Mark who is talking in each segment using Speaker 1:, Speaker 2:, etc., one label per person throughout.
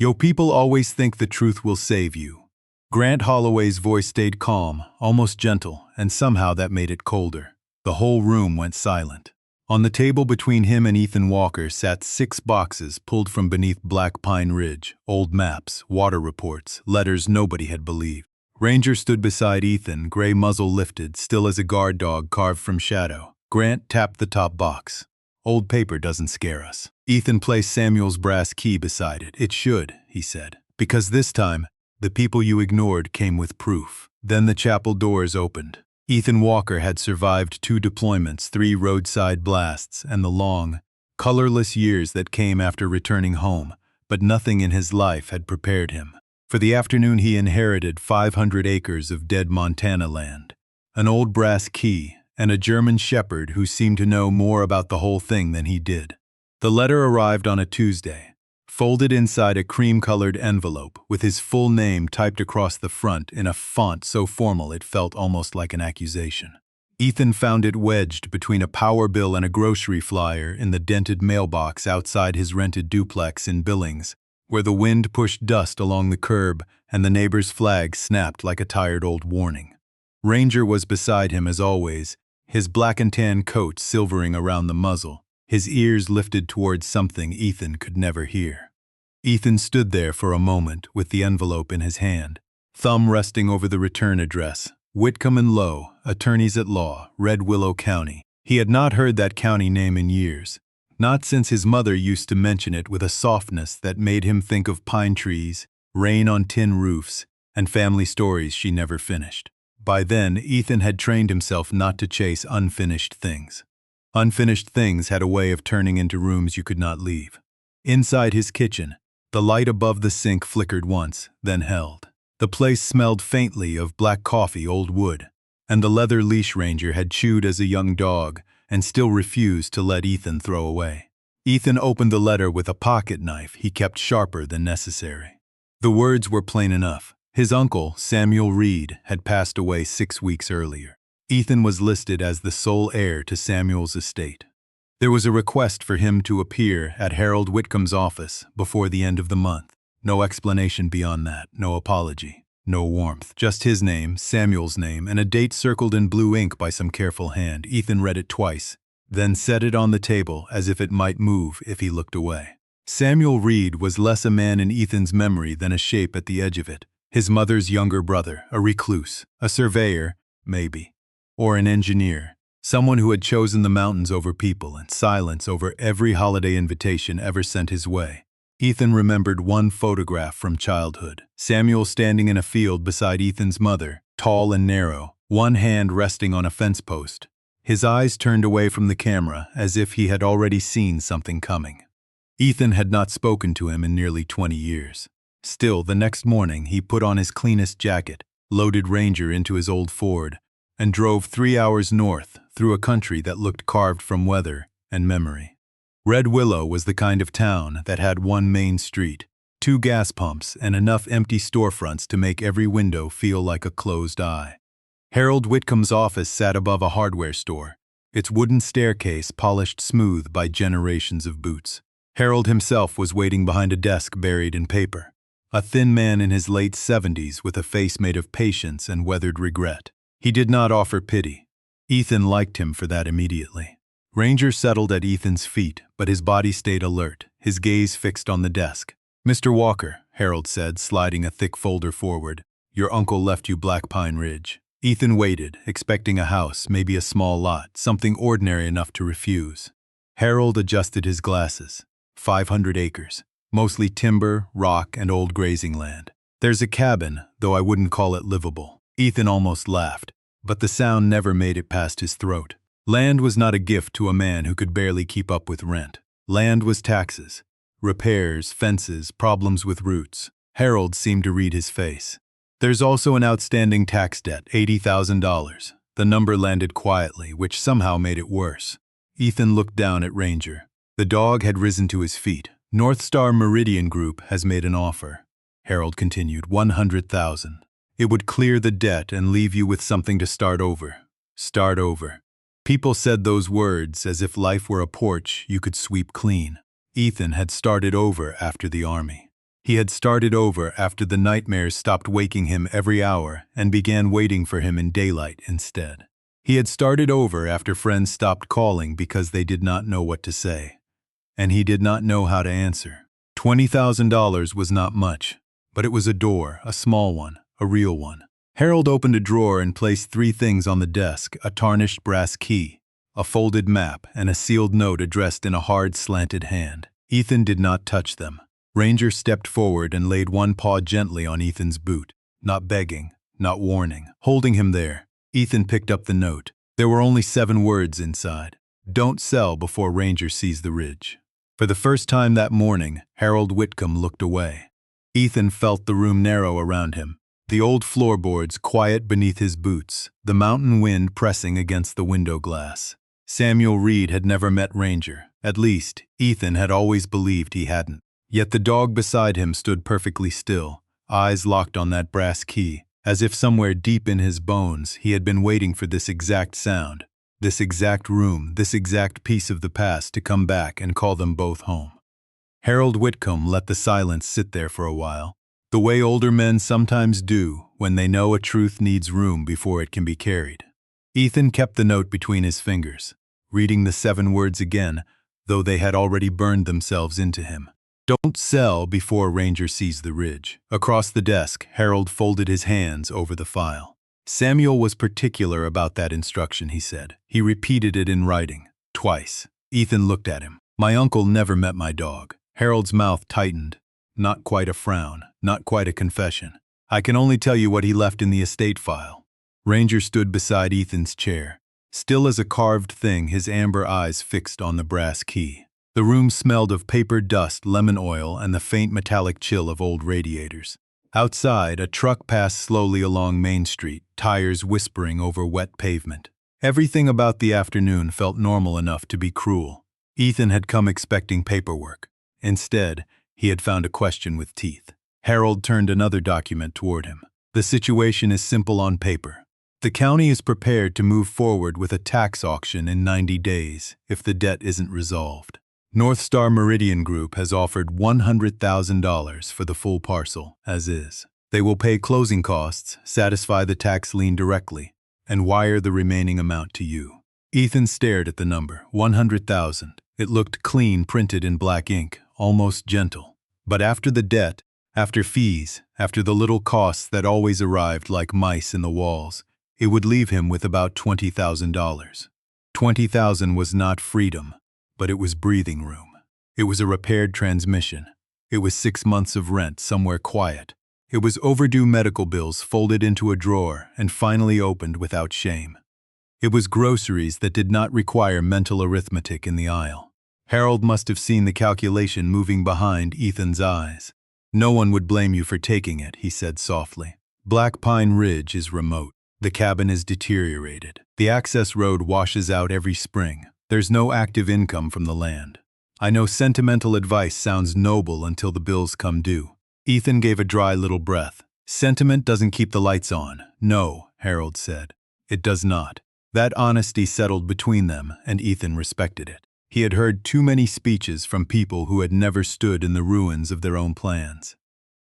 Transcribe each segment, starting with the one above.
Speaker 1: Yo, people always think the truth will save you. Grant Holloway's voice stayed calm, almost gentle, and somehow that made it colder. The whole room went silent. On the table between him and Ethan Walker sat 6 boxes pulled from beneath Black Pine Ridge, old maps, water reports, letters nobody had believed. Ranger stood beside Ethan, gray muzzle lifted, still as a guard dog carved from shadow. Grant tapped the top box. Old paper doesn't scare us. Ethan placed Samuel's brass key beside it. It should, he said, because this time, the people you ignored came with proof. Then the chapel doors opened. Ethan Walker had survived 2 deployments, 3 roadside blasts, and the long, colorless years that came after returning home, but nothing in his life had prepared him. For the afternoon he inherited 500 acres of dead Montana land, an old brass key, and a German shepherd who seemed to know more about the whole thing than he did. The letter arrived on a Tuesday, folded inside a cream-colored envelope with his full name typed across the front in a font so formal it felt almost like an accusation. Ethan found it wedged between a power bill and a grocery flyer in the dented mailbox outside his rented duplex in Billings, where the wind pushed dust along the curb and the neighbor's flag snapped like a tired old warning. Ranger was beside him as always, his black and tan coat silvering around the muzzle, his ears lifted towards something Ethan could never hear. Ethan stood there for a moment with the envelope in his hand, thumb resting over the return address, Whitcomb and Lowe, attorneys at law, Red Willow County. He had not heard that county name in years, not since his mother used to mention it with a softness that made him think of pine trees, rain on tin roofs, and family stories she never finished. By then, Ethan had trained himself not to chase unfinished things. Unfinished things had a way of turning into rooms you could not leave. Inside his kitchen, the light above the sink flickered once, then held. The place smelled faintly of black coffee, old wood, and the leather leash Ranger had chewed as a young dog and still refused to let Ethan throw away. Ethan opened the letter with a pocket knife he kept sharper than necessary. The words were plain enough. His uncle, Samuel Reed, had passed away 6 weeks earlier. Ethan was listed as the sole heir to Samuel's estate. There was a request for him to appear at Harold Whitcomb's office before the end of the month. No explanation beyond that, no apology, no warmth. Just his name, Samuel's name, and a date circled in blue ink by some careful hand. Ethan read it twice, then set it on the table as if it might move if he looked away. Samuel Reed was less a man in Ethan's memory than a shape at the edge of it. His mother's younger brother, a recluse, a surveyor, maybe, or an engineer. Someone who had chosen the mountains over people and silence over every holiday invitation ever sent his way. Ethan remembered one photograph from childhood. Samuel standing in a field beside Ethan's mother, tall and narrow, one hand resting on a fence post. His eyes turned away from the camera as if he had already seen something coming. Ethan had not spoken to him in nearly 20 years. Still, the next morning he put on his cleanest jacket, loaded Ranger into his old Ford, and drove 3 hours north through a country that looked carved from weather and memory. Red Willow was the kind of town that had one main street, 2 gas pumps, and enough empty storefronts to make every window feel like a closed eye. Harold Whitcomb's office sat above a hardware store, its wooden staircase polished smooth by generations of boots. Harold himself was waiting behind a desk buried in paper, a thin man in his late 70s with a face made of patience and weathered regret. He did not offer pity. Ethan liked him for that immediately. Ranger settled at Ethan's feet, but his body stayed alert, his gaze fixed on the desk. "Mr. Walker," Harold said, sliding a thick folder forward, "your uncle left you Black Pine Ridge." Ethan waited, expecting a house, maybe a small lot, something ordinary enough to refuse. Harold adjusted his glasses. 500 acres, mostly timber, rock, and old grazing land. "There's a cabin, though I wouldn't call it livable." Ethan almost laughed, but the sound never made it past his throat. Land was not a gift to a man who could barely keep up with rent. Land was taxes, repairs, fences, problems with roots. Harold seemed to read his face. "There's also an outstanding tax debt, $80,000. The number landed quietly, which somehow made it worse. Ethan looked down at Ranger. The dog had risen to his feet. "North Star Meridian Group has made an offer," Harold continued, $100,000. "It would clear the debt and leave you with something to start over." Start over. People said those words as if life were a porch you could sweep clean. Ethan had started over after the army. He had started over after the nightmares stopped waking him every hour and began waiting for him in daylight instead. He had started over after friends stopped calling because they did not know what to say. And he did not know how to answer. $20,000 was not much, but it was a door, a small one, a real one. Harold opened a drawer and placed 3 things on the desk: a tarnished brass key, a folded map, and a sealed note addressed in a hard, slanted hand. Ethan did not touch them. Ranger stepped forward and laid one paw gently on Ethan's boot, not begging, not warning, holding him there. Ethan picked up the note. There were only 7 words inside. Don't sell before Ranger sees the ridge. For the first time that morning, Harold Whitcomb looked away. Ethan felt the room narrow around him, the old floorboards quiet beneath his boots, the mountain wind pressing against the window glass. Samuel Reed had never met Ranger. At least, Ethan had always believed he hadn't. Yet the dog beside him stood perfectly still, eyes locked on that brass key, as if somewhere deep in his bones he had been waiting for this exact sound, this exact room, this exact piece of the past to come back and call them both home. Harold Whitcomb let the silence sit there for a while, the way older men sometimes do when they know a truth needs room before it can be carried. Ethan kept the note between his fingers, reading the 7 words again, though they had already burned themselves into him. Don't sell before Ranger sees the ridge. Across the desk, Harold folded his hands over the file. Samuel was particular about that instruction, he said. He repeated it in writing, twice. Ethan looked at him. My uncle never met my dog. Harold's mouth tightened. Not quite a frown, not quite a confession. I can only tell you what he left in the estate file. Ranger stood beside Ethan's chair, still as a carved thing, his amber eyes fixed on the brass key. The room smelled of paper dust, lemon oil, and the faint metallic chill of old radiators. Outside, a truck passed slowly along Main Street, tires whispering over wet pavement. Everything about the afternoon felt normal enough to be cruel. Ethan had come expecting paperwork. Instead, he had found a question with teeth. Harold turned another document toward him. The situation is simple on paper. The county is prepared to move forward with a tax auction in 90 days if the debt isn't resolved. North Star Meridian Group has offered $100,000 for the full parcel, as is. They will pay closing costs, satisfy the tax lien directly, and wire the remaining amount to you. Ethan stared at the number, 100,000. It looked clean, printed in black ink, almost gentle. But after the debt, after fees, after the little costs that always arrived like mice in the walls, it would leave him with about $20,000. $20,000 was not freedom, but it was breathing room. It was a repaired transmission. It was 6 months of rent somewhere quiet. It was overdue medical bills folded into a drawer and finally opened without shame. It was groceries that did not require mental arithmetic in the aisle. Harold must have seen the calculation moving behind Ethan's eyes. No one would blame you for taking it, he said softly. Black Pine Ridge is remote. The cabin is deteriorated. The access road washes out every spring. There's no active income from the land. I know sentimental advice sounds noble until the bills come due. Ethan gave a dry little breath. Sentiment doesn't keep the lights on. No, Harold said. It does not. That honesty settled between them, and Ethan respected it. He had heard too many speeches from people who had never stood in the ruins of their own plans.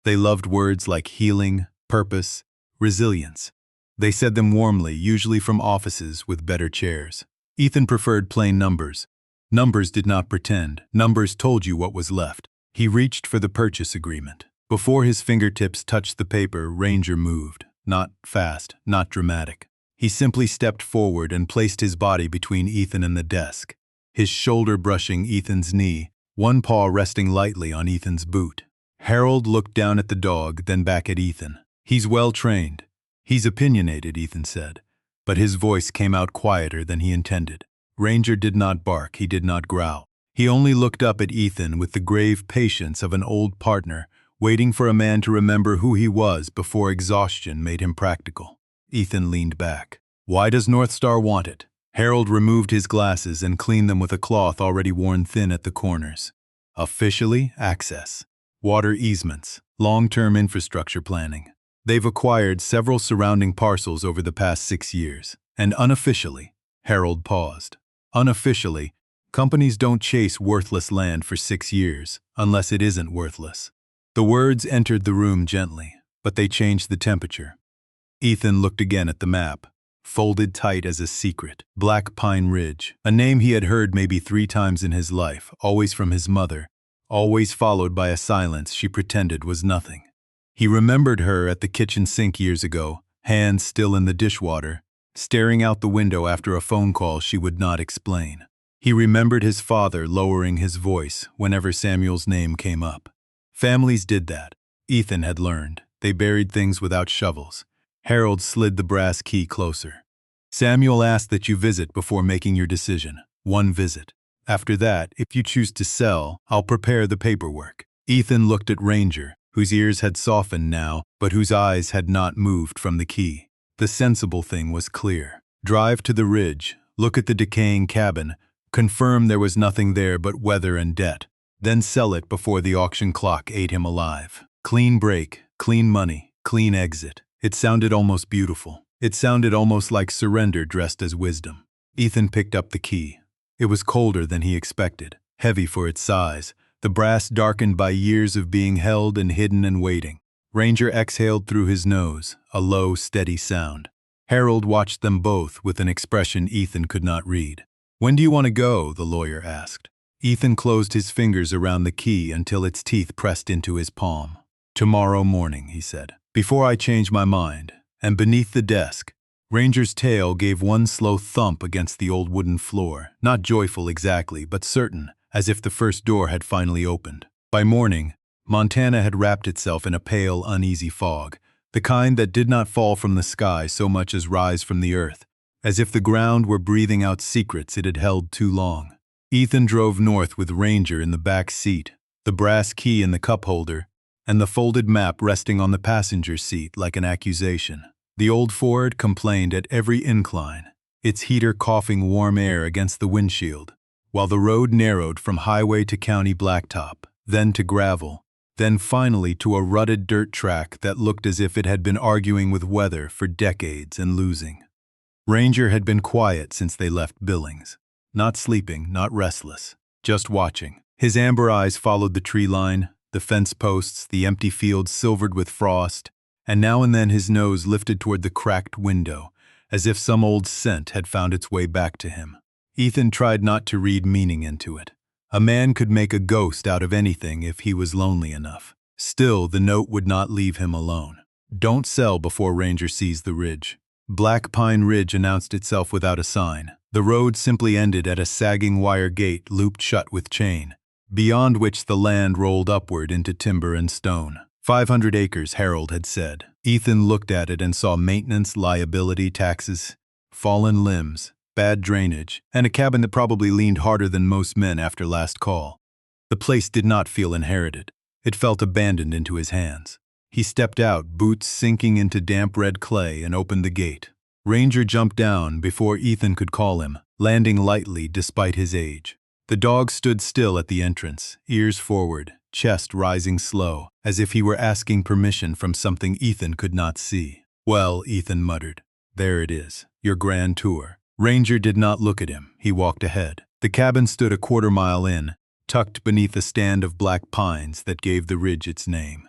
Speaker 1: They loved words like healing, purpose, resilience. They said them warmly, usually from offices with better chairs. Ethan preferred plain numbers. Numbers did not pretend. Numbers told you what was left. He reached for the purchase agreement. Before his fingertips touched the paper, Ranger moved. Not fast, not dramatic. He simply stepped forward and placed his body between Ethan and the desk, his shoulder brushing Ethan's knee, one paw resting lightly on Ethan's boot. Harold looked down at the dog, then back at Ethan. He's well trained. He's opinionated, Ethan said, but his voice came out quieter than he intended. Ranger did not bark, he did not growl. He only looked up at Ethan with the grave patience of an old partner, waiting for a man to remember who he was before exhaustion made him practical. Ethan leaned back. Why does North Star want it? Harold removed his glasses and cleaned them with a cloth already worn thin at the corners. Officially, access. Water easements. Long-term infrastructure planning. They've acquired several surrounding parcels over the past 6 years. And unofficially, Harold paused. Unofficially, companies don't chase worthless land for 6 years, unless it isn't worthless. The words entered the room gently, but they changed the temperature. Ethan looked again at the map, folded tight as a secret. Black Pine Ridge, a name he had heard maybe 3 times in his life, always from his mother, always followed by a silence she pretended was nothing. He remembered her at the kitchen sink years ago, hands still in the dishwater, staring out the window after a phone call she would not explain. He remembered his father lowering his voice whenever Samuel's name came up. Families did that. Ethan had learned. They buried things without shovels. Harold slid the brass key closer. Samuel asked that you visit before making your decision. 1 visit. After that, if you choose to sell, I'll prepare the paperwork. Ethan looked at Ranger, whose ears had softened now, but whose eyes had not moved from the key. The sensible thing was clear. Drive to the ridge, look at the decaying cabin, confirm there was nothing there but weather and debt, then sell it before the auction clock ate him alive. Clean break, clean money, clean exit. It sounded almost beautiful. It sounded almost like surrender dressed as wisdom. Ethan picked up the key. It was colder than he expected, heavy for its size, the brass darkened by years of being held and hidden and waiting. Ranger exhaled through his nose, a low, steady sound. Harold watched them both with an expression Ethan could not read. "When do you want to go?" the lawyer asked. Ethan closed his fingers around the key until its teeth pressed into his palm. "Tomorrow morning," he said, "before I change my mind." And beneath the desk, Ranger's tail gave one slow thump against the old wooden floor, not joyful exactly, but certain, as if the first door had finally opened. By morning, Montana had wrapped itself in a pale, uneasy fog, the kind that did not fall from the sky so much as rise from the earth, as if the ground were breathing out secrets it had held too long. Ethan drove north with Ranger in the back seat, the brass key in the cup holder, and the folded map resting on the passenger seat like an accusation. The old Ford complained at every incline, its heater coughing warm air against the windshield, while the road narrowed from highway to county blacktop, then to gravel, then finally to a rutted dirt track that looked as if it had been arguing with weather for decades and losing. Ranger had been quiet since they left Billings, not sleeping, not restless, just watching. His amber eyes followed the tree line, the fence posts, the empty fields silvered with frost, and now and then his nose lifted toward the cracked window, as if some old scent had found its way back to him. Ethan tried not to read meaning into it. A man could make a ghost out of anything if he was lonely enough. Still, the note would not leave him alone. "Don't sell before Ranger sees the ridge." Black Pine Ridge announced itself without a sign. The road simply ended at a sagging wire gate looped shut with chain, beyond which the land rolled upward into timber and stone. 500 acres, Harold had said. Ethan looked at it and saw maintenance, liability, taxes, fallen limbs, bad drainage, and a cabin that probably leaned harder than most men after last call. The place did not feel inherited. It felt abandoned into his hands. He stepped out, boots sinking into damp red clay, and opened the gate. Ranger jumped down before Ethan could call him, landing lightly despite his age. The dog stood still at the entrance, ears forward, chest rising slow, as if he were asking permission from something Ethan could not see. "Well," Ethan muttered, "there it is, your grand tour." Ranger did not look at him. He walked ahead. The cabin stood a quarter-mile in, tucked beneath a stand of black pines that gave the ridge its name.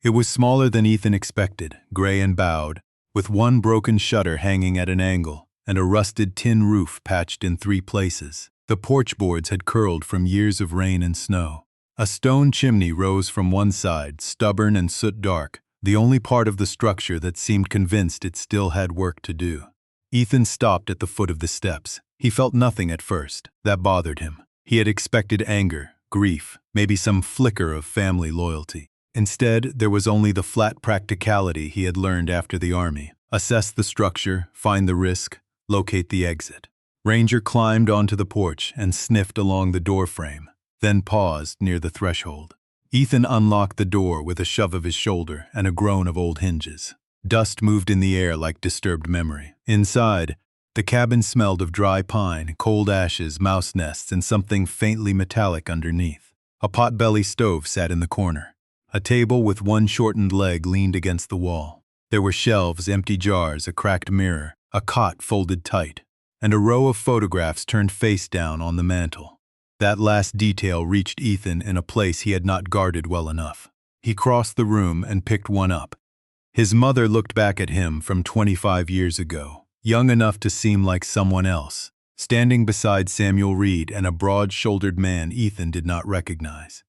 Speaker 1: It was smaller than Ethan expected, gray and bowed, with one broken shutter hanging at an angle and a rusted tin roof patched in 3 places. The porch boards had curled from years of rain and snow. A stone chimney rose from one side, stubborn and soot-dark, the only part of the structure that seemed convinced it still had work to do. Ethan stopped at the foot of the steps. He felt nothing at first. That bothered him. He had expected anger, grief, maybe some flicker of family loyalty. Instead, there was only the flat practicality he had learned after the army. Assess the structure, find the risk, locate the exit. Ranger climbed onto the porch and sniffed along the doorframe, then paused near the threshold. Ethan unlocked the door with a shove of his shoulder and a groan of old hinges. Dust moved in the air like disturbed memory. Inside, the cabin smelled of dry pine, cold ashes, mouse nests, and something faintly metallic underneath. A potbelly stove sat in the corner. A table with one shortened leg leaned against the wall. There were shelves, empty jars, a cracked mirror, a cot folded tight, and a row of photographs turned face down on the mantel. That last detail reached Ethan in a place he had not guarded well enough. He crossed the room and picked one up. His mother looked back at him from 25 years ago, young enough to seem like someone else, standing beside Samuel Reed and a broad-shouldered man Ethan did not recognize.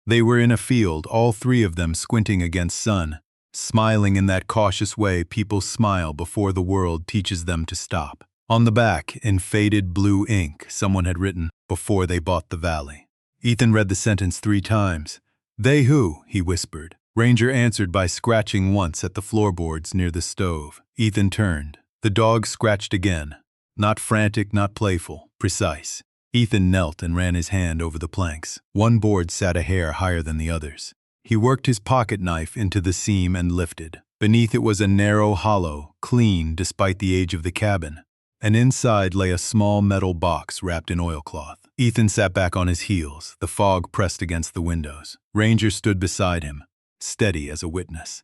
Speaker 1: They were in a field, all three of them squinting against sun, smiling in that cautious way people smile before the world teaches them to stop. On the back, in faded blue ink, someone had written, "Before they bought the valley." Ethan read the sentence 3 times. "They who?" he whispered. Ranger answered by scratching once at the floorboards near the stove. Ethan turned. The dog scratched again. Not frantic, not playful, precise. Ethan knelt and ran his hand over the planks. One board sat a hair higher than the others. He worked his pocket knife into the seam and lifted. Beneath it was a narrow hollow, clean despite the age of the cabin, and inside lay a small metal box wrapped in oilcloth. Ethan sat back on his heels, the fog pressed against the windows. Ranger stood beside him, steady as a witness.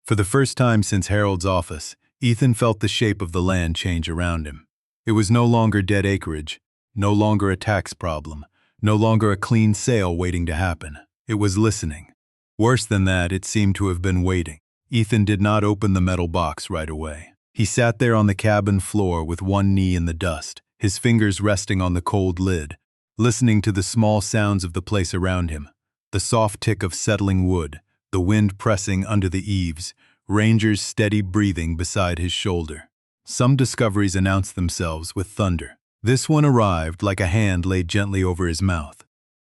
Speaker 1: For the first time since Harold's office, Ethan felt the shape of the land change around him. It was no longer dead acreage, no longer a tax problem, no longer a clean sale waiting to happen. It was listening. Worse than that, it seemed to have been waiting. Ethan did not open the metal box right away. He sat there on the cabin floor with one knee in the dust, his fingers resting on the cold lid, listening to the small sounds of the place around him, the soft tick of settling wood, the wind pressing under the eaves, Ranger's steady breathing beside his shoulder. Some discoveries announced themselves with thunder. This one arrived like a hand laid gently over his mouth.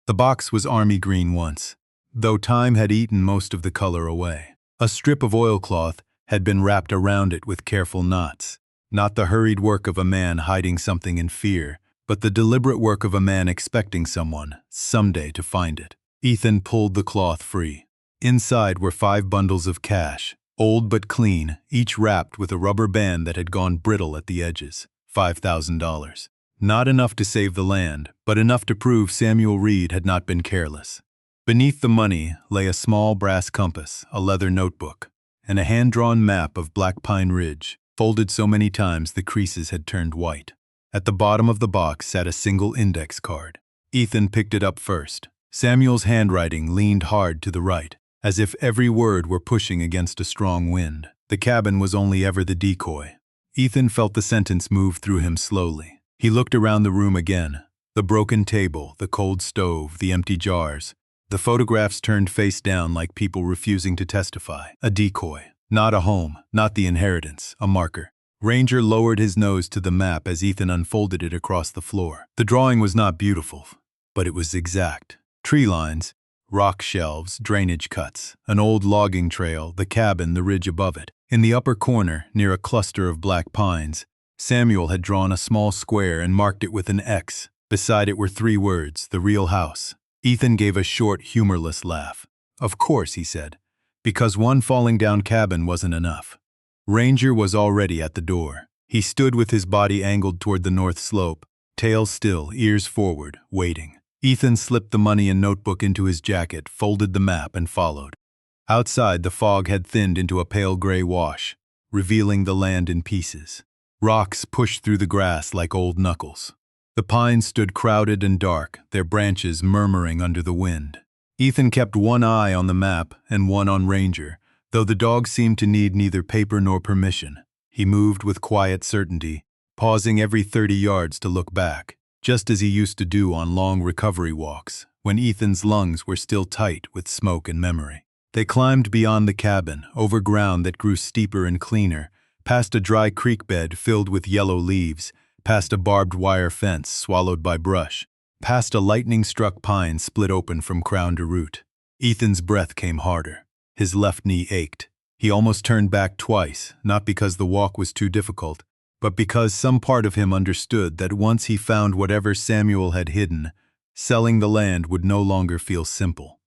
Speaker 1: The box was army green once, though time had eaten most of the color away. A strip of oilcloth had been wrapped around it with careful knots. Not the hurried work of a man hiding something in fear, but the deliberate work of a man expecting someone, someday, to find it. Ethan pulled the cloth free. Inside were 5 bundles of cash, old but clean, each wrapped with a rubber band that had gone brittle at the edges. $5,000. Not enough to save the land, but enough to prove Samuel Reed had not been careless. Beneath the money lay a small brass compass, a leather notebook, and a hand-drawn map of Black Pine Ridge, folded so many times the creases had turned white. At the bottom of the box sat a single index card. Ethan picked it up first. Samuel's handwriting leaned hard to the right, as if every word were pushing against a strong wind. The cabin was only ever the decoy. Ethan felt the sentence move through him slowly. He looked around the room again. The broken table, the cold stove, the empty jars. The photographs turned face down like people refusing to testify. A decoy. Not a home, not the inheritance, a marker. Ranger lowered his nose to the map as Ethan unfolded it across the floor. The drawing was not beautiful, but it was exact. Tree lines, rock shelves, drainage cuts, an old logging trail, the cabin, the ridge above it. In the upper corner, near a cluster of black pines, Samuel had drawn a small square and marked it with an X. Beside it were 3 words, the real house. Ethan gave a short, humorless laugh. Of course, he said, because one falling down cabin wasn't enough. Ranger was already at the door. He stood with his body angled toward the north slope, tail still, ears forward, waiting. Ethan slipped the money and notebook into his jacket, folded the map, and followed. Outside, the fog had thinned into a pale gray wash, revealing the land in pieces. Rocks pushed through the grass like old knuckles. The pines stood crowded and dark, their branches murmuring under the wind. Ethan kept one eye on the map and one on Ranger, though the dog seemed to need neither paper nor permission. He moved with quiet certainty, pausing every 30 yards to look back, just as he used to do on long recovery walks, when Ethan's lungs were still tight with smoke and memory. They climbed beyond the cabin, over ground that grew steeper and cleaner, past a dry creek bed filled with yellow leaves, past a barbed wire fence swallowed by brush, past a lightning-struck pine split open from crown to root. Ethan's breath came harder. His left knee ached. He almost turned back twice, not because the walk was too difficult, but because some part of him understood that once he found whatever Samuel had hidden, selling the land would no longer feel simple.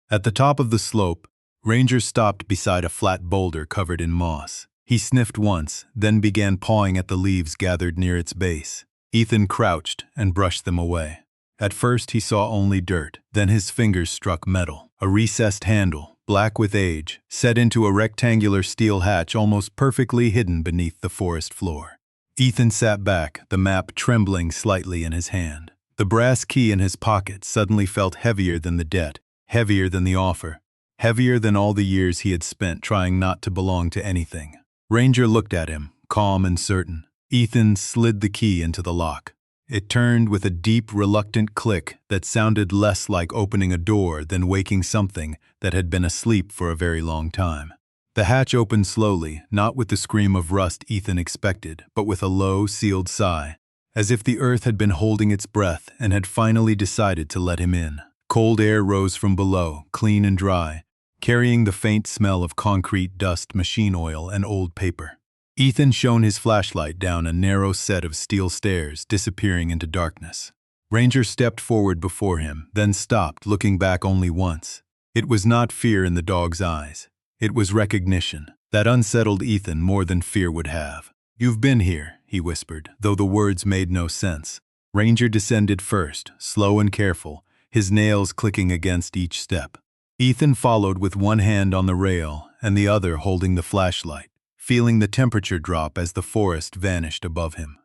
Speaker 1: At the top of the slope, Ranger stopped beside a flat boulder covered in moss. He sniffed once, then began pawing at the leaves gathered near its base. Ethan crouched and brushed them away. At first he saw only dirt, then his fingers struck metal. A recessed handle, black with age, set into a rectangular steel hatch almost perfectly hidden beneath the forest floor. Ethan sat back, the map trembling slightly in his hand. The brass key in his pocket suddenly felt heavier than the debt, heavier than the offer. heavier than all the years he had spent trying not to belong to anything. Ranger looked at him, calm and certain. Ethan slid the key into the lock. It turned with a deep, reluctant click that sounded less like opening a door than waking something that had been asleep for a very long time. The hatch opened slowly, not with the scream of rust Ethan expected, but with a low, sealed sigh, as if the earth had been holding its breath and had finally decided to let him in. Cold air rose from below, clean and dry, carrying the faint smell of concrete dust, machine oil, and old paper. Ethan shone his flashlight down a narrow set of steel stairs, disappearing into darkness. Ranger stepped forward before him, then stopped, looking back only once. It was not fear in the dog's eyes. It was recognition. That unsettled Ethan more than fear would have. "You've been here," he whispered, though the words made no sense. Ranger descended first, slow and careful, his nails clicking against each step. Ethan followed with one hand on the rail and the other holding the flashlight, feeling the temperature drop as the forest vanished above him.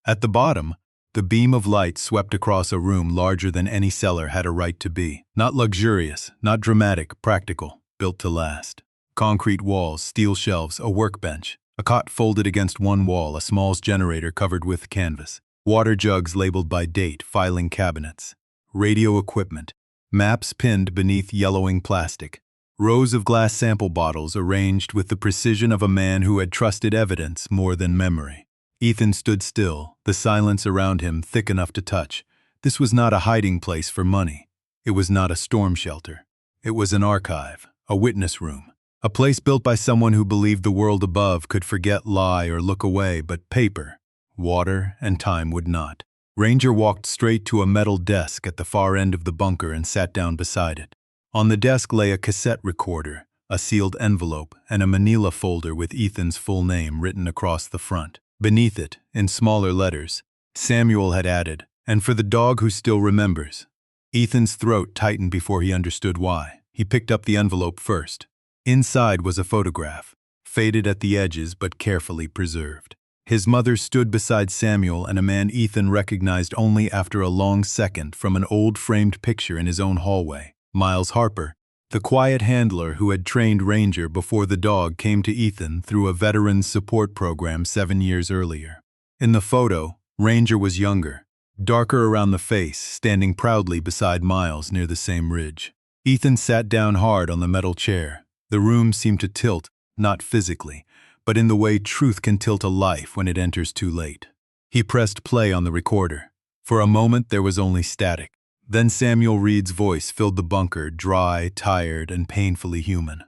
Speaker 1: At the bottom, the beam of light swept across a room larger than any cellar had a right to be. Not luxurious, not dramatic, practical, built to last. Concrete walls, steel shelves, a workbench, a cot folded against one wall, a small generator covered with canvas, water jugs labeled by date, filing cabinets, radio equipment, maps pinned beneath yellowing plastic, rows of glass sample bottles arranged with the precision of a man who had trusted evidence more than memory. Ethan stood still, the silence around him thick enough to touch. This was not a hiding place for money. It was not a storm shelter. It was an archive, a witness room, a place built by someone who believed the world above could forget, lie, or look away, but paper, water, and time would not. Ranger walked straight to a metal desk at the far end of the bunker and sat down beside it. On the desk lay a cassette recorder, a sealed envelope, and a manila folder with Ethan's full name written across the front. Beneath it, in smaller letters, Samuel had added, "And for the dog who still remembers." Ethan's throat tightened before he understood why. He picked up the envelope first. Inside was a photograph, faded at the edges but carefully preserved. His mother stood beside Samuel and a man Ethan recognized only after a long second from an old framed picture in his own hallway. Miles Harper, the quiet handler who had trained Ranger before the dog came to Ethan through a veterans support program 7 years earlier. In the photo, Ranger was younger, darker around the face, standing proudly beside Miles near the same ridge. Ethan sat down hard on the metal chair. The room seemed to tilt, not physically, but in the way truth can tilt a life when it enters too late. He pressed play on the recorder. For a moment there was only static. Then Samuel Reed's voice filled the bunker, dry, tired, and painfully human.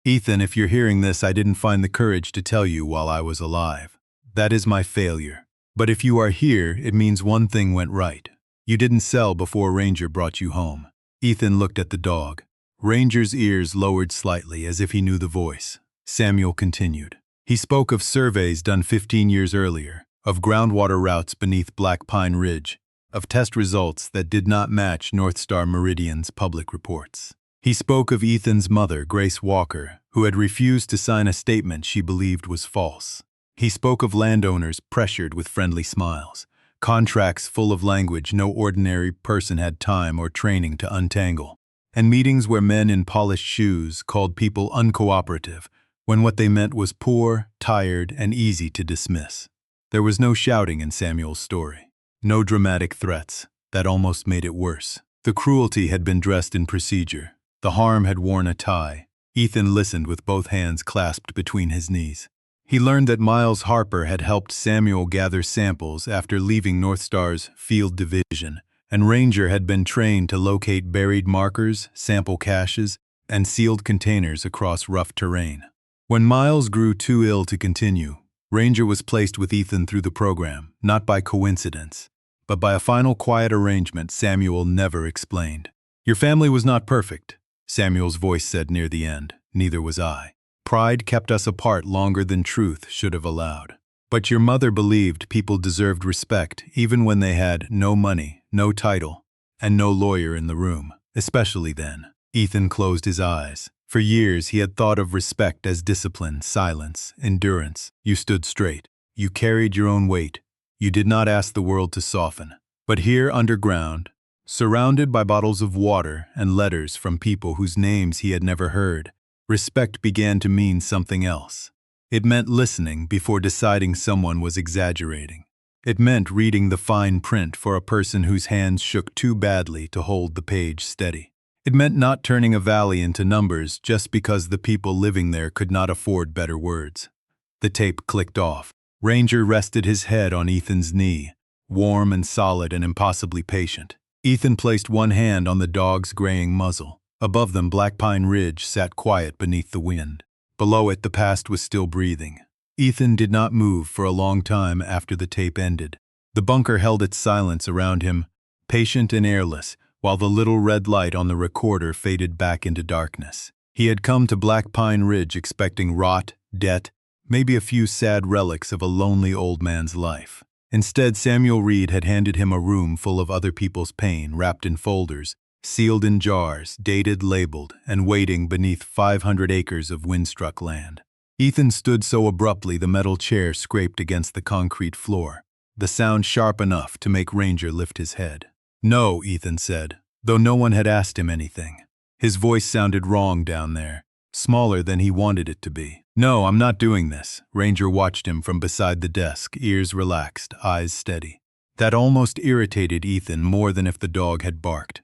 Speaker 1: "Ethan, if you're hearing this, I didn't find the courage to tell you while I was alive. That is my failure. But if you are here, it means one thing went right. You didn't sell before Ranger brought you home." Ethan looked at the dog. Ranger's ears lowered slightly as if he knew the voice. Samuel continued. He spoke of surveys done 15 years earlier, of groundwater routes beneath Black Pine Ridge, of test results that did not match North Star Meridian's public reports. He spoke of Ethan's mother, Grace Walker, who had refused to sign a statement she believed was false. He spoke of landowners pressured with friendly smiles, contracts full of language no ordinary person had time or training to untangle, and meetings where men in polished shoes called people uncooperative when what they meant was poor, tired, and easy to dismiss. There was no shouting in Samuel's story. No dramatic threats. That almost made it worse. The cruelty had been dressed in procedure. The harm had worn a tie. Ethan listened with both hands clasped between his knees. He learned that Miles Harper had helped Samuel gather samples after leaving North Star's field division, and Ranger had been trained to locate buried markers, sample caches, and sealed containers across rough terrain. When Miles grew too ill to continue, Ranger was placed with Ethan through the program, not by coincidence, but by a final quiet arrangement Samuel never explained. "Your family was not perfect," Samuel's voice said near the end. "Neither was I. Pride kept us apart longer than truth should have allowed. But your mother believed people deserved respect even when they had no money, no title, and no lawyer in the room, especially then." Ethan closed his eyes. For years he had thought of respect as discipline, silence, endurance. You stood straight. You carried your own weight. You did not ask the world to soften. But here underground, Surrounded by bottles of water and letters from people whose names he had never heard, respect began to mean something else. It meant listening before deciding someone was exaggerating. It meant reading the fine print for a person whose hands shook too badly to hold the page steady. It meant not turning a valley into numbers just because the people living there could not afford better words. The tape clicked off. Ranger rested his head on Ethan's knee, warm and solid and impossibly patient. Ethan placed one hand on the dog's graying muzzle. Above them, Black Pine Ridge sat quiet beneath the wind. Below it, the past was still breathing. Ethan did not move for a long time after the tape ended. The bunker held its silence around him, patient and airless, while the little red light on the recorder faded back into darkness. He had come to Black Pine Ridge expecting rot, debt, maybe a few sad relics of a lonely old man's life. Instead, Samuel Reed had handed him a room full of other people's pain, wrapped in folders, sealed in jars, dated, labeled, and waiting beneath 500 acres of wind-struck land. Ethan stood so abruptly the metal chair scraped against the concrete floor, the sound sharp enough to make Ranger lift his head. "No," Ethan said, though no one had asked him anything. His voice sounded wrong down there, smaller than he wanted it to be. "No, I'm not doing this." Ranger watched him from beside the desk, ears relaxed, eyes steady. That almost irritated Ethan more than if the dog had barked.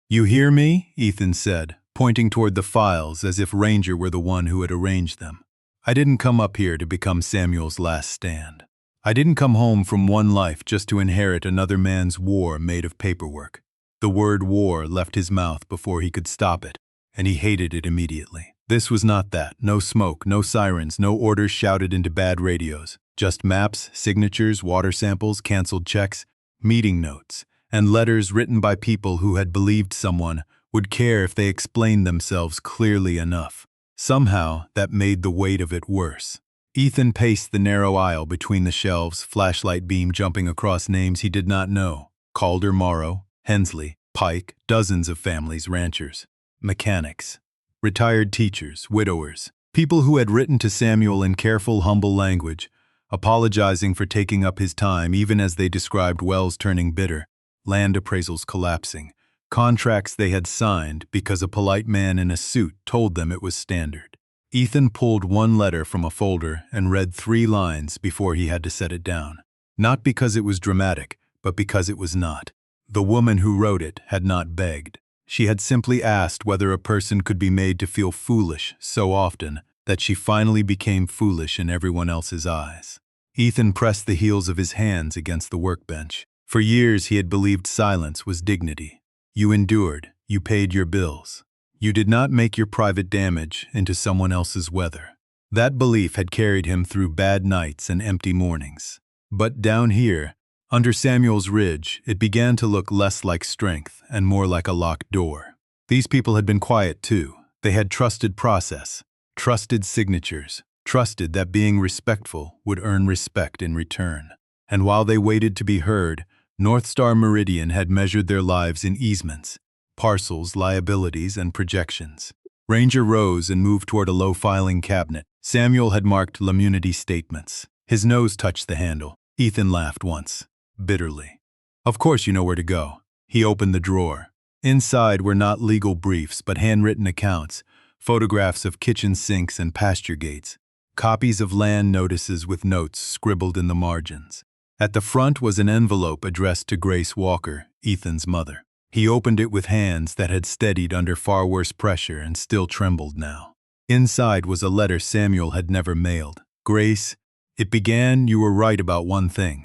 Speaker 1: "You hear me?" Ethan said, pointing toward the files as if Ranger were the one who had arranged them. "I didn't come up here to become Samuel's last stand. I didn't come home from one life just to inherit another man's war made of paperwork." The word war left his mouth before he could stop it, and he hated it immediately. This was not that. No smoke, no sirens, no orders shouted into bad radios. Just maps, signatures, water samples, canceled checks, meeting notes, and letters written by people who had believed someone would care if they explained themselves clearly enough. Somehow, that made the weight of it worse. Ethan paced the narrow aisle between the shelves, flashlight beam jumping across names he did not know. Calder, Morrow, Hensley, Pike, dozens of families, ranchers, mechanics, retired teachers, widowers, people who had written to Samuel in careful, humble language, apologizing for taking up his time even as they described wells turning bitter, land appraisals collapsing, contracts they had signed because a polite man in a suit told them it was standard. Ethan pulled one letter from a folder and read 3 lines before he had to set it down. Not because it was dramatic, but because it was not. The woman who wrote it had not begged. She had simply asked whether a person could be made to feel foolish so often that she finally became foolish in everyone else's eyes. Ethan pressed the heels of his hands against the workbench. For years he had believed silence was dignity. You endured, you paid your bills. You did not make your private damage into someone else's weather. That belief had carried him through bad nights and empty mornings. But down here, under Samuel's Ridge, it began to look less like strength and more like a locked door. These people had been quiet too. They had trusted process, trusted signatures, trusted that being respectful would earn respect in return. And while they waited to be heard, North Star Meridian had measured their lives in easements, parcels, liabilities, and projections. Ranger rose and moved toward a low filing cabinet. Samuel had marked L'immunity statements. His nose touched the handle. Ethan laughed once, bitterly. "Of course you know where to go." He opened the drawer. Inside were not legal briefs, but handwritten accounts, photographs of kitchen sinks and pasture gates, copies of land notices with notes scribbled in the margins. At the front was an envelope addressed to Grace Walker, Ethan's mother. He opened it with hands that had steadied under far worse pressure and still trembled now. Inside was a letter Samuel had never mailed. "Grace, it began, you were right about one thing.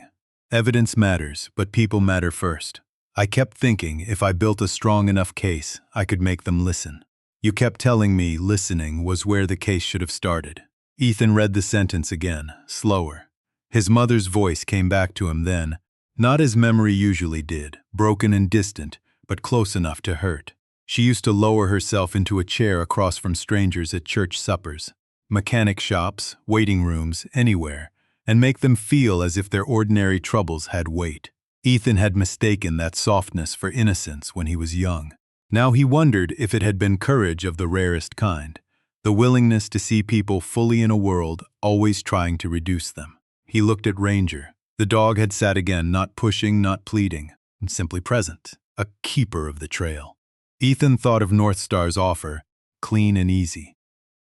Speaker 1: Evidence matters, but people matter first. I kept thinking if I built a strong enough case, I could make them listen. You kept telling me listening was where the case should have started." Ethan read the sentence again, slower. His mother's voice came back to him then, not as memory usually did, broken and distant, but close enough to hurt. She used to lower herself into a chair across from strangers at church suppers, mechanic shops, waiting rooms, anywhere, and make them feel as if their ordinary troubles had weight. Ethan had mistaken that softness for innocence when he was young. Now he wondered if it had been courage of the rarest kind, the willingness to see people fully in a world always trying to reduce them. He looked at Ranger. The dog had sat again, not pushing, not pleading, simply present. a keeper of the trail. Ethan thought of North Star's offer, clean and easy.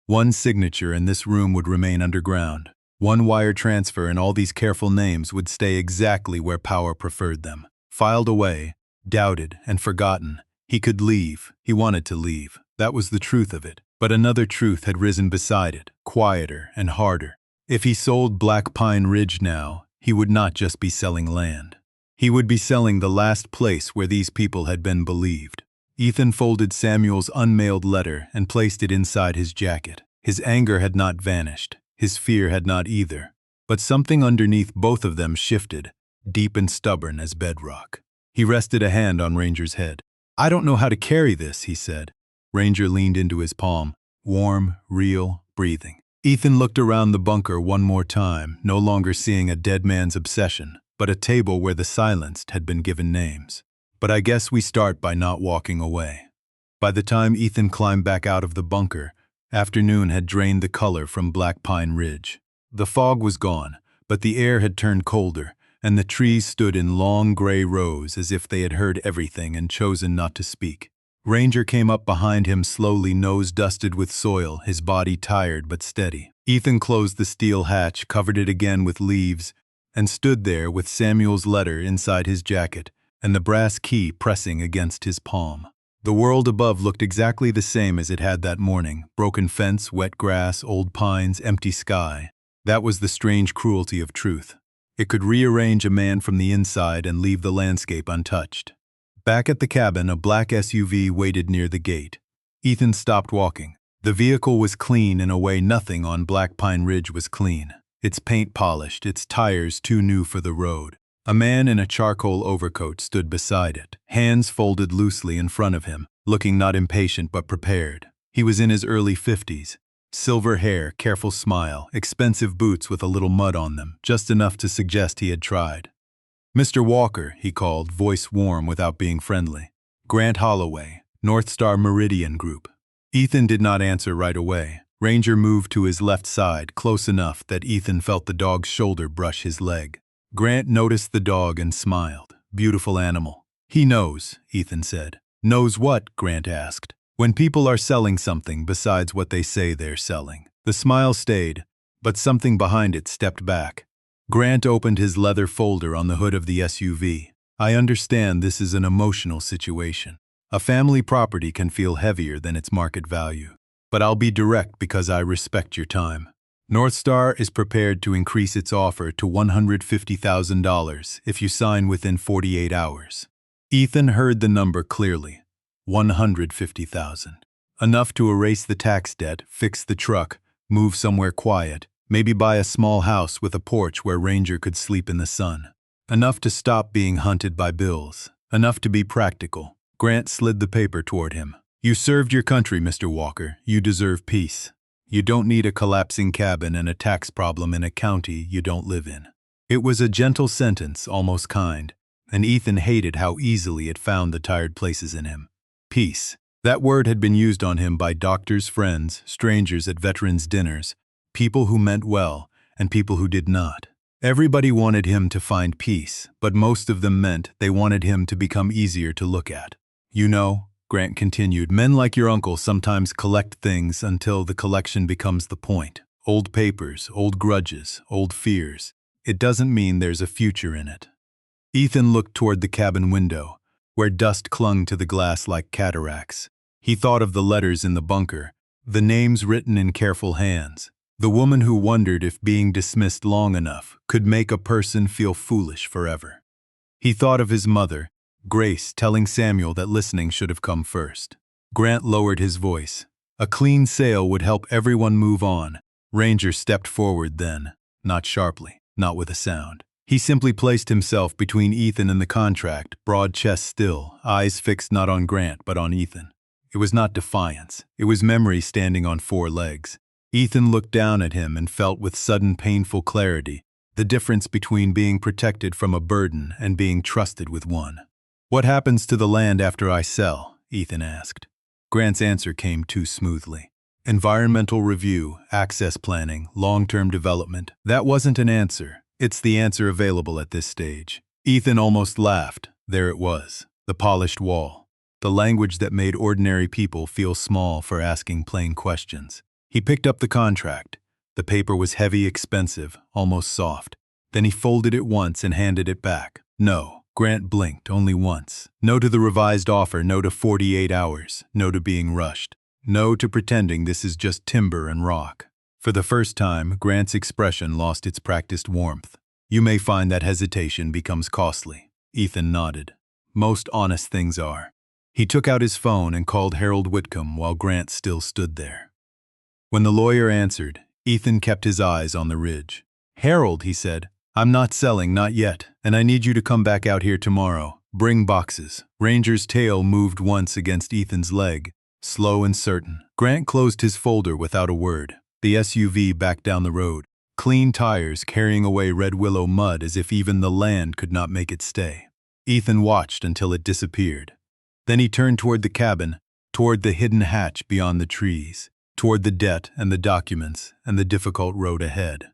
Speaker 1: One signature and this room would remain underground. One wire transfer and all these careful names would stay exactly where power preferred them. Filed away, doubted, and forgotten. He could leave. He wanted to leave. That was the truth of it. But another truth had risen beside it, quieter and harder. If he sold Black Pine Ridge now, he would not just be selling land. He would be selling the last place where these people had been believed. Ethan folded Samuel's unmailed letter and placed it inside his jacket. His anger had not vanished. His fear had not either. But something underneath both of them shifted, deep and stubborn as bedrock. He rested a hand on Ranger's head. "I don't know how to carry this," he said. Ranger leaned into his palm, warm, real, breathing. Ethan looked around the bunker one more time, no longer seeing a dead man's obsession, but a table where the silenced had been given names. But I guess we start by not walking away. By the time Ethan climbed back out of the bunker, afternoon had drained the color from Black Pine Ridge. The fog was gone, but the air had turned colder, and the trees stood in long gray rows as if they had heard everything and chosen not to speak. Ranger came up behind him slowly, nose dusted with soil, his body tired but steady. Ethan closed the steel hatch, covered it again with leaves, and stood there with Samuel's letter inside his jacket and the brass key pressing against his palm. The world above looked exactly the same as it had that morning. Broken fence, wet grass, old pines, empty sky. That was the strange cruelty of truth. It could rearrange a man from the inside and leave the landscape untouched. Back at the cabin, a black SUV waited near the gate. Ethan stopped walking. The vehicle was clean in a way nothing on Black Pine Ridge was clean. Its paint polished, its tires too new for the road. A man in a charcoal overcoat stood beside it, hands folded loosely in front of him, looking not impatient but prepared. He was in his early 50s. Silver hair, careful smile, expensive boots with a little mud on them, just enough to suggest he had tried. "Mr. Walker," he called, voice warm without being friendly. "Grant Holloway, North Star Meridian Group." Ethan did not answer right away. Ranger moved to his left side, close enough that Ethan felt the dog's shoulder brush his leg. Grant noticed the dog and smiled. Beautiful animal. "He knows," Ethan said. "Knows what?" Grant asked. "When people are selling something besides what they say they're selling." The smile stayed, but something behind it stepped back. Grant opened his leather folder on the hood of the SUV. "I understand this is an emotional situation. A family property can feel heavier than its market value. But I'll be direct because I respect your time. North Star is prepared to increase its offer to $150,000 if you sign within 48 hours. Ethan heard the number clearly. $150,000. Enough to erase the tax debt, fix the truck, move somewhere quiet, maybe buy a small house with a porch where Ranger could sleep in the sun. Enough to stop being hunted by bills. Enough to be practical. Grant slid the paper toward him. "You served your country, Mr. Walker. You deserve peace. You don't need a collapsing cabin and a tax problem in a county you don't live in." It was a gentle sentence, almost kind, and Ethan hated how easily it found the tired places in him. Peace. That word had been used on him by doctors, friends, strangers at veterans' dinners, people who meant well and people who did not. Everybody wanted him to find peace, but most of them meant they wanted him to become easier to look at. "You know," Grant continued, "men like your uncle sometimes collect things until the collection becomes the point. Old papers, old grudges, old fears. It doesn't mean there's a future in it." Ethan looked toward the cabin window, where dust clung to the glass like cataracts. He thought of the letters in the bunker, the names written in careful hands, the woman who wondered if being dismissed long enough could make a person feel foolish forever. He thought of his mother, Grace, telling Samuel that listening should have come first. Grant lowered his voice. A clean sale would help everyone move on. Ranger stepped forward then, not sharply, not with a sound. He simply placed himself between Ethan and the contract, broad chest still, eyes fixed not on Grant but on Ethan. It was not defiance. It was memory standing on four legs. Ethan looked down at him and felt with sudden painful clarity the difference between being protected from a burden and being trusted with one. "What happens to the land after I sell?" Ethan asked. Grant's answer came too smoothly. "Environmental review, access planning, long-term development." That wasn't an answer. It's the answer available at this stage. Ethan almost laughed. There it was. the polished wall, the language that made ordinary people feel small for asking plain questions. He picked up the contract. The paper was heavy, expensive, almost soft. Then he folded it once and handed it back. No, Grant blinked only once. No to the revised offer, no to 48 hours, no to being rushed. No to pretending this is just timber and rock. For the first time, Grant's expression lost its practiced warmth. You may find that hesitation becomes costly. Ethan nodded. Most honest things are. He took out his phone and called Harold Whitcomb while Grant still stood there. When the lawyer answered, Ethan kept his eyes on the ridge. "Harold," he said, "I'm not selling, not yet, and I need you to come back out here tomorrow. Bring boxes." Ranger's tail moved once against Ethan's leg, slow and certain. Grant closed his folder without a word. The SUV backed down the road, clean tires carrying away red willow mud as if even the land could not make it stay. Ethan watched until it disappeared. Then he turned toward the cabin, toward the hidden hatch beyond the trees, toward the debt and the documents and the difficult road ahead.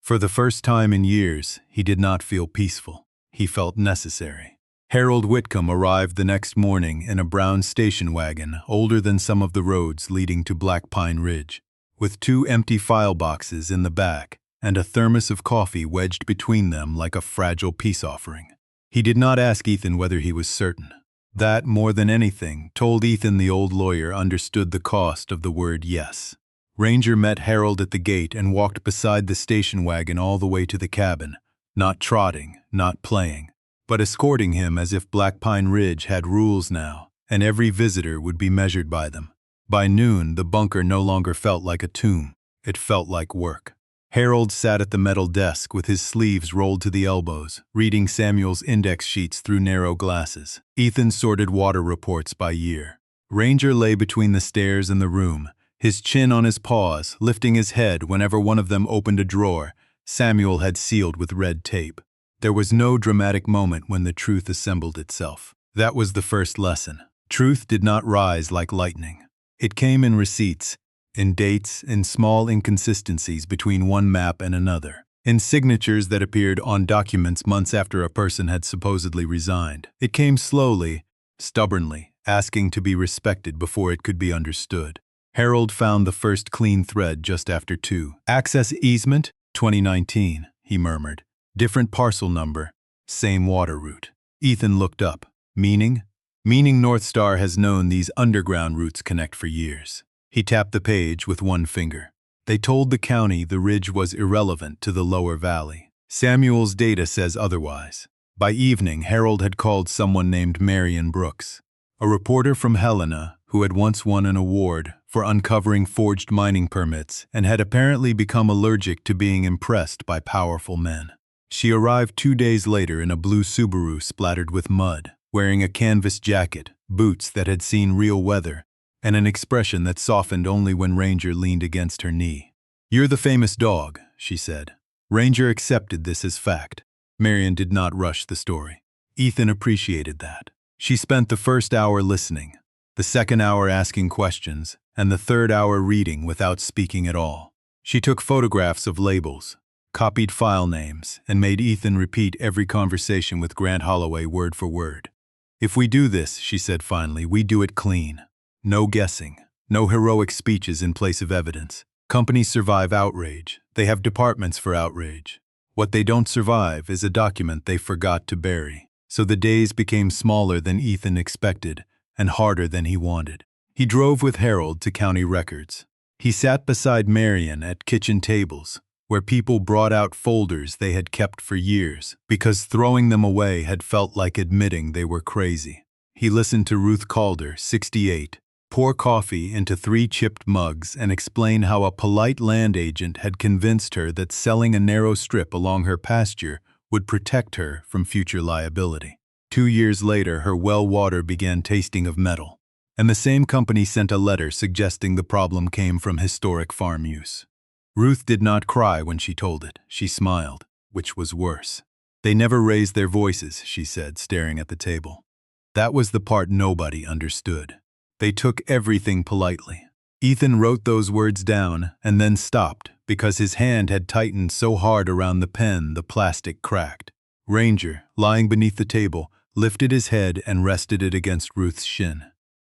Speaker 1: For the first time in years, he did not feel peaceful. He felt necessary. Harold Whitcomb arrived the next morning in a brown station wagon older than some of the roads leading to Black Pine Ridge, with 2 empty file boxes in the back and a thermos of coffee wedged between them like a fragile peace offering. He did not ask Ethan whether he was certain. That, more than anything, told Ethan the old lawyer understood the cost of the word yes. Ranger met Harold at the gate and walked beside the station wagon all the way to the cabin, not trotting, not playing, but escorting him as if Black Pine Ridge had rules now, and every visitor would be measured by them. By noon, the bunker no longer felt like a tomb. It felt like work. Harold sat at the metal desk with his sleeves rolled to the elbows, reading Samuel's index sheets through narrow glasses. Ethan sorted water reports by year. Ranger lay between the stairs and the room, his chin on his paws, lifting his head whenever one of them opened a drawer Samuel had sealed with red tape. There was no dramatic moment when the truth assembled itself. That was the first lesson. Truth did not rise like lightning. It came in receipts, in dates, in small inconsistencies between one map and another, in signatures that appeared on documents months after a person had supposedly resigned. It came slowly, stubbornly, asking to be respected before it could be understood. Harold found the first clean thread just after 2. Access easement, 2019, he murmured. Different parcel number, same water route. Ethan looked up. Meaning? Meaning North Star has known these underground routes connect for years. He tapped the page with one finger. They told the county the ridge was irrelevant to the lower valley. Samuel's data says otherwise. By evening, Harold had called someone named Marion Brooks, a reporter from Helena who had once won an award for uncovering forged mining permits and had apparently become allergic to being impressed by powerful men. She arrived 2 days later in a blue Subaru splattered with mud, wearing a canvas jacket, boots that had seen real weather, and an expression that softened only when Ranger leaned against her knee. "You're the famous dog," she said. Ranger accepted this as fact. Marion did not rush the story. Ethan appreciated that. She spent the first hour listening, the second hour asking questions, and the third hour reading without speaking at all. She took photographs of labels, copied file names, and made Ethan repeat every conversation with Grant Holloway word for word. "If we do this," she said finally, "we do it clean. No guessing, no heroic speeches in place of evidence. Companies survive outrage. They have departments for outrage. What they don't survive is a document they forgot to bury." So the days became smaller than Ethan expected and harder than he wanted. He drove with Harold to county records. He sat beside Marion at kitchen tables, where people brought out folders they had kept for years, because throwing them away had felt like admitting they were crazy. He listened to Ruth Calder, 68, pour coffee into 3 chipped mugs and explain how a polite land agent had convinced her that selling a narrow strip along her pasture would protect her from future liability. 2 years later, her well water began tasting of metal, and the same company sent a letter suggesting the problem came from historic farm use. Ruth did not cry when she told it. She smiled, which was worse. "They never raised their voices," she said, staring at the table. That was the part nobody understood. They took everything politely. Ethan wrote those words down and then stopped because his hand had tightened so hard around the pen the plastic cracked. Ranger, lying beneath the table, lifted his head and rested it against Ruth's shin.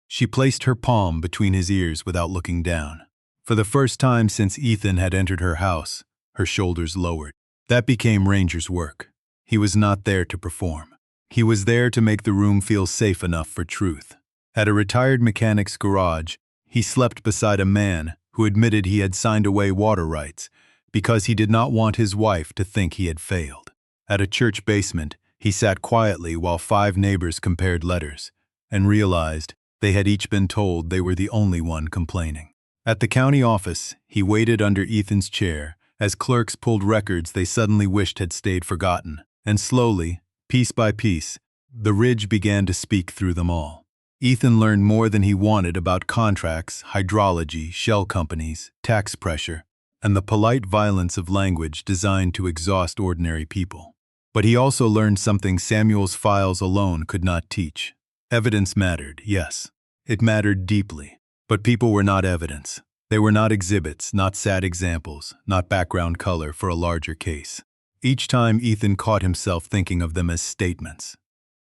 Speaker 1: She placed her palm between his ears without looking down. For the first time since Ethan had entered her house, her shoulders lowered. That became Ranger's work. He was not there to perform. He was there to make the room feel safe enough for truth. At a retired mechanic's garage, he slept beside a man who admitted he had signed away water rights because he did not want his wife to think he had failed. At a church basement, he sat quietly while 5 neighbors compared letters and realized they had each been told they were the only one complaining. At the county office, he waited under Ethan's chair as clerks pulled records they suddenly wished had stayed forgotten, and slowly, piece by piece, the Ridge began to speak through them all. Ethan learned more than he wanted about contracts, hydrology, shell companies, tax pressure, and the polite violence of language designed to exhaust ordinary people. But he also learned something Samuel's files alone could not teach. Evidence mattered, yes. It mattered deeply. But people were not evidence. They were not exhibits, not sad examples, not background color for a larger case. Each time Ethan caught himself thinking of them as statements.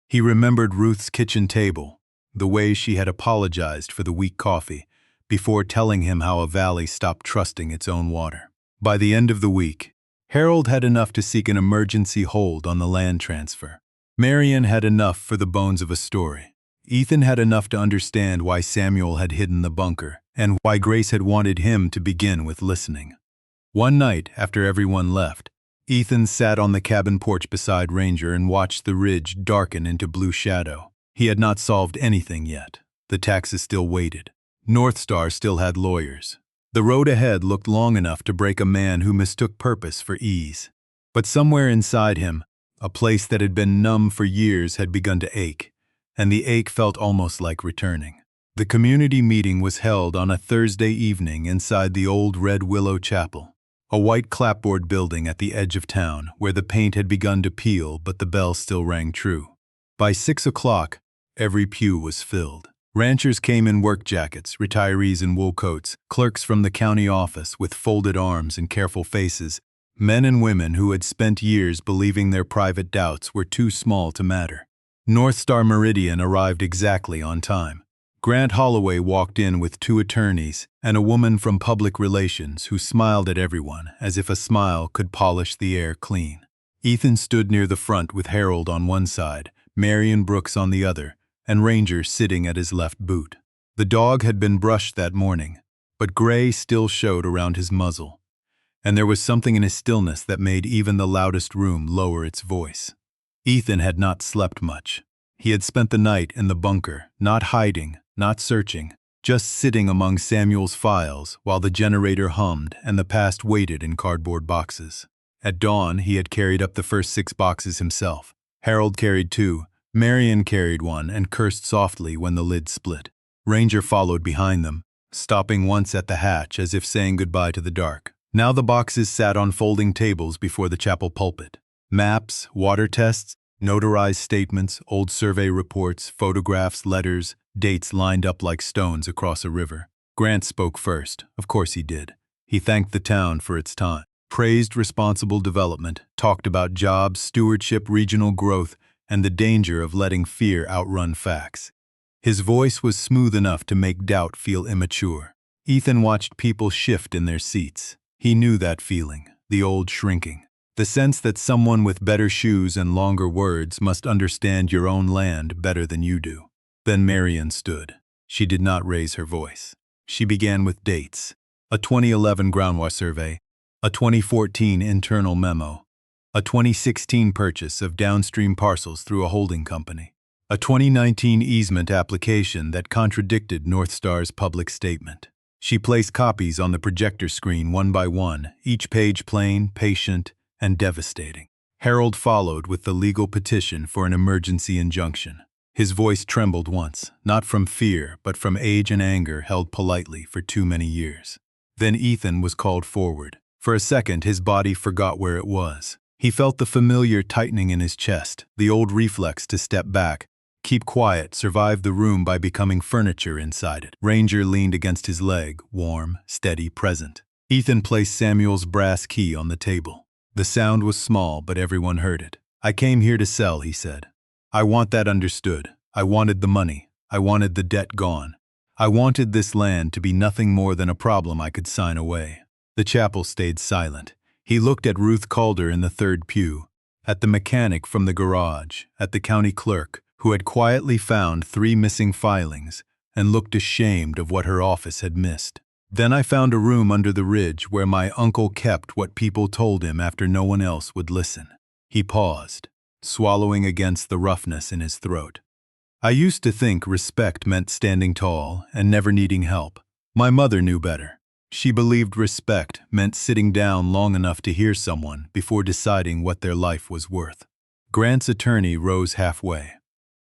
Speaker 1: He remembered Ruth's kitchen table, the way she had apologized for the weak coffee, before telling him how a valley stopped trusting its own water. By the end of the week, Harold had enough to seek an emergency hold on the land transfer. Marion had enough for the bones of a story. Ethan had enough to understand why Samuel had hidden the bunker, and why Grace had wanted him to begin with listening. One night, after everyone left, Ethan sat on the cabin porch beside Ranger and watched the Ridge darken into blue shadow. He had not solved anything yet. The taxes still waited. North Star still had lawyers. The road ahead looked long enough to break a man who mistook purpose for ease. But somewhere inside him, a place that had been numb for years had begun to ache, and the ache felt almost like returning. The community meeting was held on a Thursday evening inside the old Red Willow Chapel, a white clapboard building at the edge of town where the paint had begun to peel but the bell still rang true. By 6 o'clock, every pew was filled. Ranchers came in work jackets, retirees in wool coats, clerks from the county office with folded arms and careful faces, men and women who had spent years believing their private doubts were too small to matter. North Star Meridian arrived exactly on time. Grant Holloway walked in with 2 attorneys and a woman from public relations who smiled at everyone as if a smile could polish the air clean. Ethan stood near the front with Harold on one side, Marion Brooks on the other, and Ranger sitting at his left boot. The dog had been brushed that morning, but gray still showed around his muzzle, and there was something in his stillness that made even the loudest room lower its voice. Ethan had not slept much. He had spent the night in the bunker, not hiding, not searching, just sitting among Samuel's files while the generator hummed and the past waited in cardboard boxes. At dawn, he had carried up the first 6 boxes himself. Harold carried 2, Marion carried 1 and cursed softly when the lid split. Ranger followed behind them, stopping once at the hatch as if saying goodbye to the dark. Now the boxes sat on folding tables before the chapel pulpit. Maps, water tests, notarized statements, old survey reports, photographs, letters, dates lined up like stones across a river. Grant spoke first. Of course he did. He thanked the town for its time, praised responsible development, talked about jobs, stewardship, regional growth, and the danger of letting fear outrun facts. His voice was smooth enough to make doubt feel immature. Ethan watched people shift in their seats. He knew that feeling, the old shrinking. The sense that someone with better shoes and longer words must understand your own land better than you do. Then Marion stood. She did not raise her voice. She began with dates. A 2011 groundwater survey, a 2014 internal memo, a 2016 purchase of downstream parcels through a holding company, a 2019 easement application that contradicted North Star's public statement. She placed copies on the projector screen one by one, each page plain, patient, and devastating. Harold followed with the legal petition for an emergency injunction. His voice trembled once, not from fear, but from age and anger held politely for too many years. Then Ethan was called forward. For a second, his body forgot where it was. He felt the familiar tightening in his chest, the old reflex to step back, keep quiet, survive the room by becoming furniture inside it. Ranger leaned against his leg, warm, steady, present. Ethan placed Samuel's brass key on the table. The sound was small, but everyone heard it. "I came here to sell," he said. I want that understood. I wanted the money. I wanted the debt gone. I wanted this land to be nothing more than a problem I could sign away. The chapel stayed silent. He looked at Ruth Calder in the third pew, at the mechanic from the garage, at the county clerk, who had quietly found 3 missing filings, and looked ashamed of what her office had missed. Then I found a room under the ridge where my uncle kept what people told him after no one else would listen. He paused, swallowing against the roughness in his throat. I used to think respect meant standing tall and never needing help. My mother knew better. She believed respect meant sitting down long enough to hear someone before deciding what their life was worth. Grant's attorney rose halfway.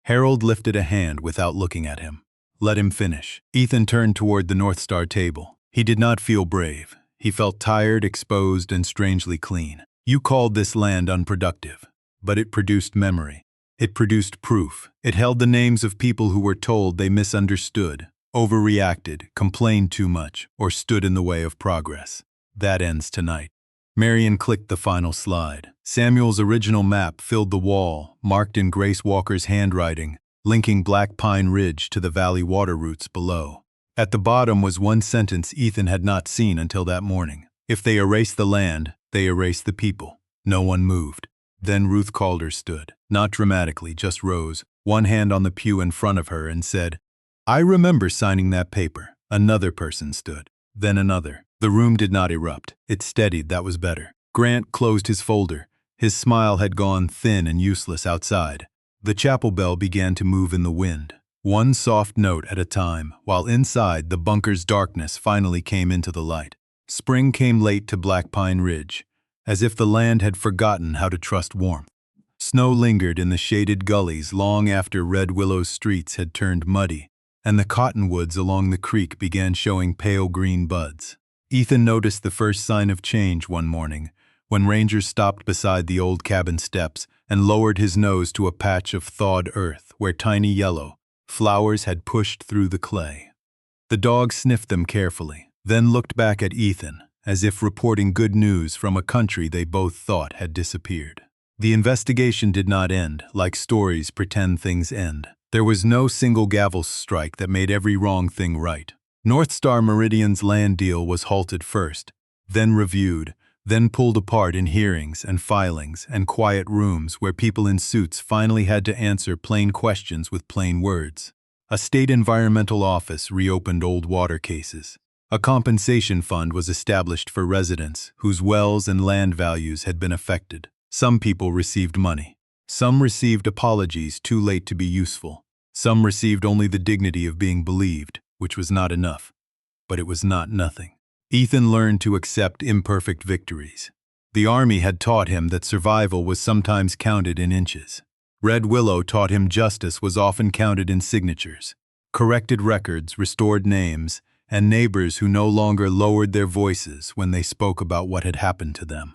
Speaker 1: Harold lifted a hand without looking at him. Let him finish. Ethan turned toward the North Star table. He did not feel brave. He felt tired, exposed, and strangely clean. You called this land unproductive, but it produced memory. It produced proof. It held the names of people who were told they misunderstood, overreacted, complained too much, or stood in the way of progress. That ends tonight. Marion clicked the final slide. Samuel's original map filled the wall, marked in Grace Walker's handwriting, linking Black Pine Ridge to the valley water routes below. At the bottom was one sentence Ethan had not seen until that morning. If they erase the land, they erase the people. No one moved. Then Ruth Calder stood, not dramatically, just rose, one hand on the pew in front of her, and said, "I remember signing that paper." Another person stood, then another. The room did not erupt. It steadied, that was better. Grant closed his folder. His smile had gone thin and useless outside. The chapel bell began to move in the wind, one soft note at a time, while inside the bunker's darkness finally came into the light. Spring came late to Black Pine Ridge, as if the land had forgotten how to trust warmth. Snow lingered in the shaded gullies long after Red Willow's streets had turned muddy, and the cottonwoods along the creek began showing pale green buds. Ethan noticed the first sign of change one morning, when Ranger stopped beside the old cabin steps and lowered his nose to a patch of thawed earth where tiny yellow flowers had pushed through the clay. The dog sniffed them carefully, then looked back at Ethan, as if reporting good news from a country they both thought had disappeared. The investigation did not end, like stories pretend things end. There was no single gavel strike that made every wrong thing right. North Star Meridian's land deal was halted first, then reviewed, then pulled apart in hearings and filings and quiet rooms where people in suits finally had to answer plain questions with plain words. A state environmental office reopened old water cases. A compensation fund was established for residents whose wells and land values had been affected. Some people received money. Some received apologies too late to be useful. Some received only the dignity of being believed, which was not enough. But it was not nothing. Ethan learned to accept imperfect victories. The Army had taught him that survival was sometimes counted in inches. Red Willow taught him justice was often counted in signatures, corrected records, restored names, and neighbors who no longer lowered their voices when they spoke about what had happened to them.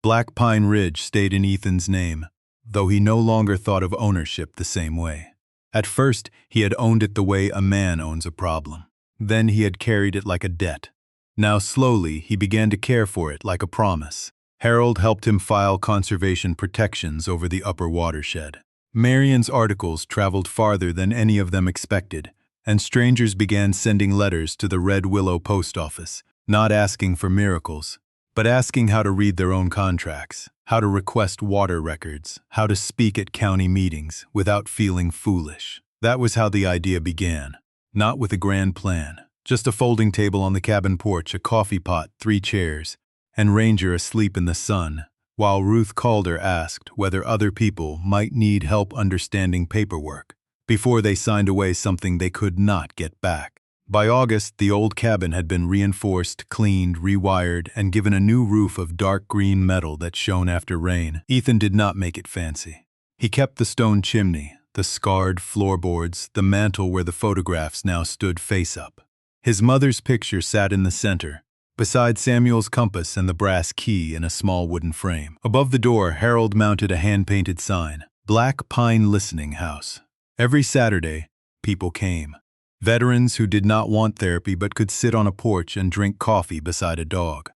Speaker 1: Black Pine Ridge stayed in Ethan's name, though he no longer thought of ownership the same way. At first, he had owned it the way a man owns a problem. Then he had carried it like a debt. Now slowly, he began to care for it like a promise. Harold helped him file conservation protections over the upper watershed. Marion's articles traveled farther than any of them expected, and strangers began sending letters to the Red Willow post office, not asking for miracles, but asking how to read their own contracts, how to request water records, how to speak at county meetings without feeling foolish. That was how the idea began, not with a grand plan. Just a folding table on the cabin porch, a coffee pot, 3 chairs, and Ranger asleep in the sun, while Ruth Calder asked whether other people might need help understanding paperwork before they signed away something they could not get back. By August, the old cabin had been reinforced, cleaned, rewired, and given a new roof of dark green metal that shone after rain. Ethan did not make it fancy. He kept the stone chimney, the scarred floorboards, the mantel where the photographs now stood face up. His mother's picture sat in the center, beside Samuel's compass and the brass key in a small wooden frame. Above the door, Harold mounted a hand-painted sign, Black Pine Listening House. Every Saturday, people came. Veterans who did not want therapy but could sit on a porch and drink coffee beside a dog.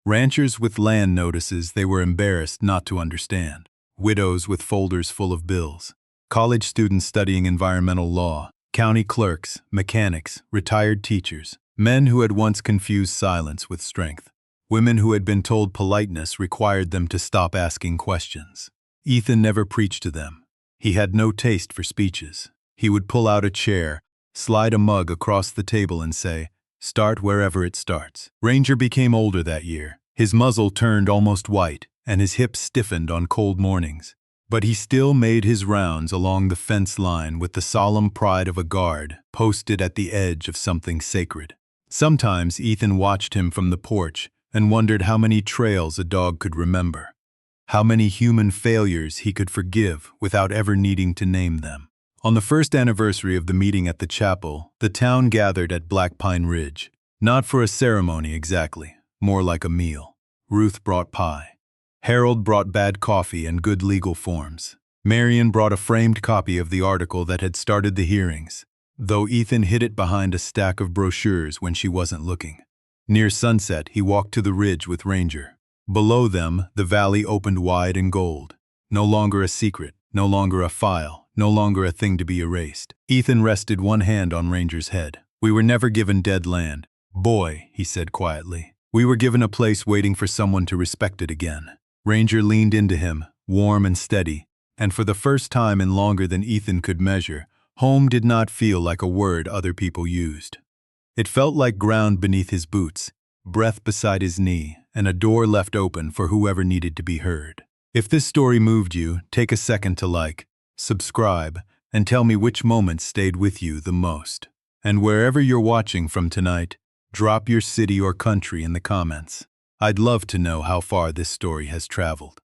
Speaker 1: Ranchers with land notices they were embarrassed not to understand. Widows with folders full of bills. college students studying environmental law, county clerks, mechanics, retired teachers, men who had once confused silence with strength, women who had been told politeness required them to stop asking questions. Ethan never preached to them. He had no taste for speeches. He would pull out a chair, slide a mug across the table and say, "Start wherever it starts." Ranger became older that year. His muzzle turned almost white, and his hips stiffened on cold mornings. But he still made his rounds along the fence line with the solemn pride of a guard posted at the edge of something sacred. Sometimes Ethan watched him from the porch and wondered how many trails a dog could remember, how many human failures he could forgive without ever needing to name them. On the first anniversary of the meeting at the chapel, the town gathered at Black Pine Ridge, not for a ceremony exactly, more like a meal. Ruth brought pie. Harold brought bad coffee and good legal forms. Marion brought a framed copy of the article that had started the hearings, though Ethan hid it behind a stack of brochures when she wasn't looking. Near sunset, he walked to the ridge with Ranger. Below them, the valley opened wide and gold. No longer a secret, no longer a file, no longer a thing to be erased. Ethan rested one hand on Ranger's head. "We were never given dead land. Boy," he said quietly. "We were given a place waiting for someone to respect it again." Ranger leaned into him, warm and steady, and for the first time in longer than Ethan could measure, home did not feel like a word other people used. It felt like ground beneath his boots, breath beside his knee, and a door left open for whoever needed to be heard. If this story moved you, take a second to like, subscribe, and tell me which moments stayed with you the most. And wherever you're watching from tonight, drop your city or country in the comments. I'd love to know how far this story has traveled.